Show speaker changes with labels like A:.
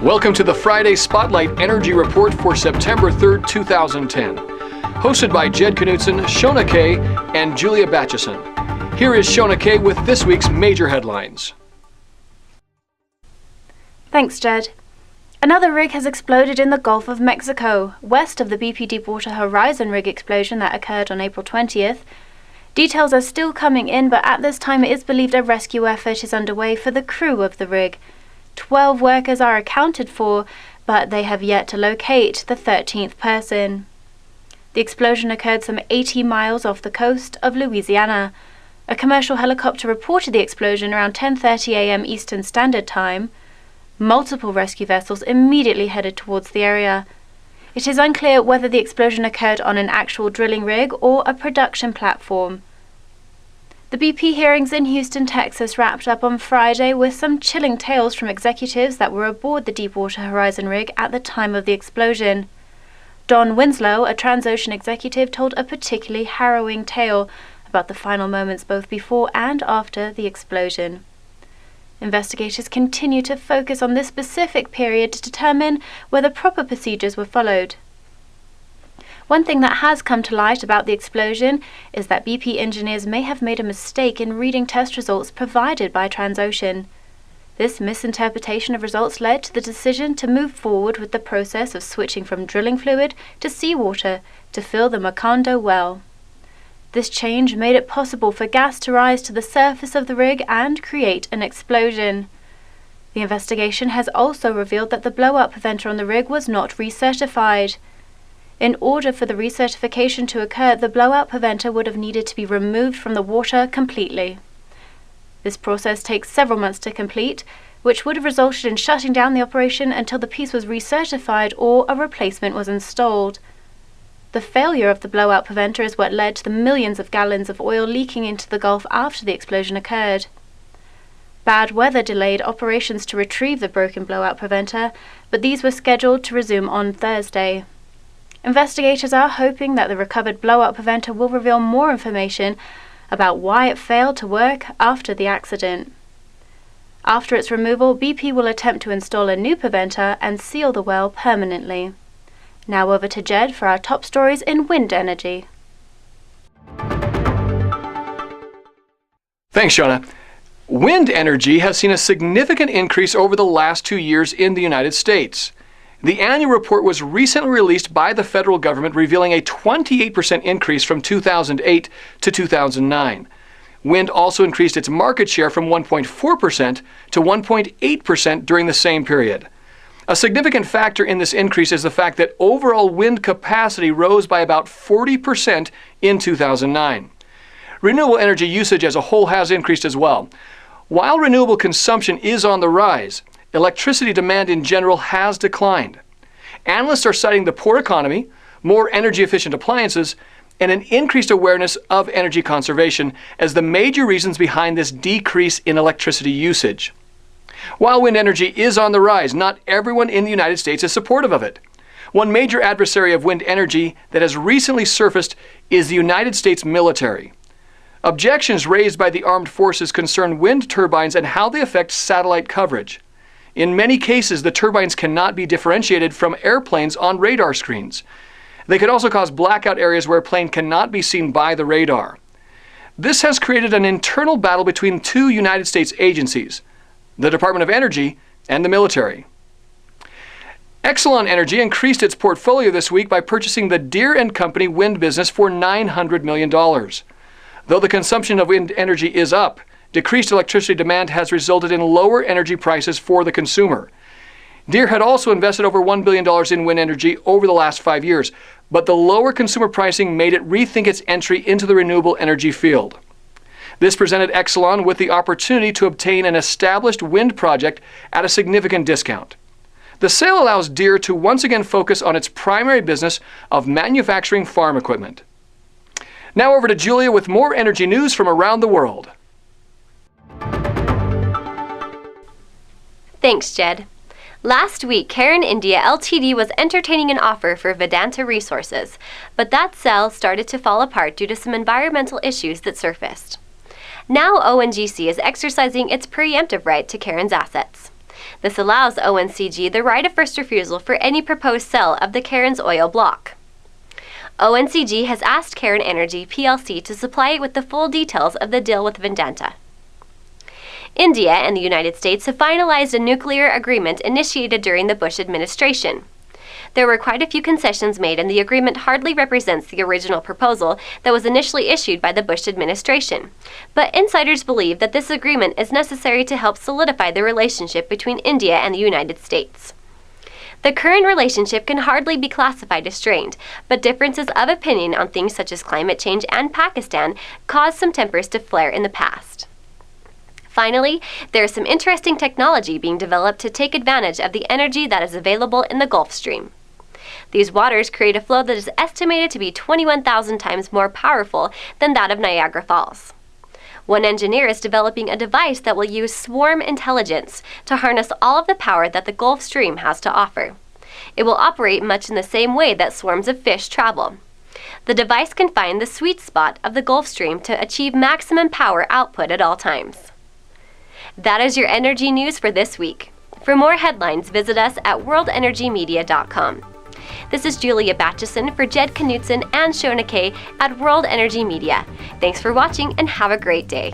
A: Welcome to the Friday Spotlight Energy Report for September 3rd, 2010. Hosted by Jed Knutson, Shona Kay, and Julia Batchison. Here is Shona Kay with this week's major headlines.
B: Thanks, Jed. Another rig has exploded in the Gulf of Mexico, west of the BP Deepwater Horizon rig explosion that occurred on April 20th. Details are still coming in, but at this time it is believed a rescue effort is underway for the crew of the rig. 12 workers are accounted for, but they have yet to locate the 13th person. The explosion occurred some 80 miles off the coast of Louisiana. A commercial helicopter reported the explosion around 10:30 a.m. Eastern Standard Time. Multiple rescue vessels immediately headed towards the area. It is unclear whether the explosion occurred on an actual drilling rig or a production platform. The BP hearings in Houston, Texas wrapped up on Friday with some chilling tales from executives that were aboard the Deepwater Horizon rig at the time of the explosion. Don Winslow, a Transocean executive, told a particularly harrowing tale about the final moments both before and after the explosion. Investigators continue to focus on this specific period to determine whether proper procedures were followed. One thing that has come to light about the explosion is that BP engineers may have made a mistake in reading test results provided by Transocean. This misinterpretation of results led to the decision to move forward with the process of switching from drilling fluid to seawater to fill the Macondo well. This change made it possible for gas to rise to the surface of the rig and create an explosion. The investigation has also revealed that the blowout preventer on the rig was not recertified. In order for the recertification to occur, the blowout preventer would have needed to be removed from the water completely. This process takes several months to complete, which would have resulted in shutting down the operation until the piece was recertified or a replacement was installed. The failure of the blowout preventer is what led to the millions of gallons of oil leaking into the Gulf after the explosion occurred. Bad weather delayed operations to retrieve the broken blowout preventer, but these were scheduled to resume on Thursday. Investigators are hoping that the recovered blowout preventer will reveal more information about why it failed to work after the accident. After its removal, BP will attempt to install a new preventer and seal the well permanently. Now over to Jed for our top stories in wind energy.
A: Thanks, Shona. Wind energy has seen a significant increase over the last 2 years in the United States. The annual report was recently released by the federal government, revealing a 28% increase from 2008 to 2009. Wind also increased its market share from 1.4% to 1.8% during the same period. A significant factor in this increase is the fact that overall wind capacity rose by about 40% in 2009. Renewable energy usage as a whole has increased as well. While renewable consumption is on the rise, electricity demand in general has declined. Analysts are citing the poor economy, more energy-efficient appliances, and an increased awareness of energy conservation as the major reasons behind this decrease in electricity usage. While wind energy is on the rise, not everyone in the United States is supportive of it. One major adversary of wind energy that has recently surfaced is the United States military. Objections raised by the armed forces concern wind turbines and how they affect satellite coverage. In many cases, the turbines cannot be differentiated from airplanes on radar screens. They could also cause blackout areas where a plane cannot be seen by the radar. This has created an internal battle between two United States agencies, the Department of Energy and the military. Exelon Energy increased its portfolio this week by purchasing the Deere Company wind business for $900 million. Though the consumption of wind energy is up, decreased electricity demand has resulted in lower energy prices for the consumer. Deere had also invested over $1 billion in wind energy over the last 5 years, but the lower consumer pricing made it rethink its entry into the renewable energy field. This presented Exelon with the opportunity to obtain an established wind project at a significant discount. The sale allows Deere to once again focus on its primary business of manufacturing farm equipment. Now over to Julia with more energy news from around the world.
C: Thanks, Jed. Last week, Cairn India Ltd. was entertaining an offer for Vedanta Resources, but that sale started to fall apart due to some environmental issues that surfaced. Now ONCG is exercising its preemptive right to Cairn's assets. This allows ONCG the right of first refusal for any proposed sale of the Cairn's oil block. ONCG has asked Cairn Energy plc to supply it with the full details of the deal with Vedanta. India and the United States have finalized a nuclear agreement initiated during the Bush administration. There were quite a few concessions made, and the agreement hardly represents the original proposal that was initially issued by the Bush administration. But insiders believe that this agreement is necessary to help solidify the relationship between India and the United States. The current relationship can hardly be classified as strained, but differences of opinion on things such as climate change and Pakistan caused some tempers to flare in the past. Finally, there is some interesting technology being developed to take advantage of the energy that is available in the Gulf Stream. These waters create a flow that is estimated to be 21,000 times more powerful than that of Niagara Falls. One engineer is developing a device that will use swarm intelligence to harness all of the power that the Gulf Stream has to offer. It will operate much in the same way that swarms of fish travel. The device can find the sweet spot of the Gulf Stream to achieve maximum power output at all times. That is your energy news for this week. For more headlines, visit us at worldenergymedia.com. This is Julia Batchison for Jed Knutson and Shona Kay at World Energy Media. Thanks for watching and have a great day.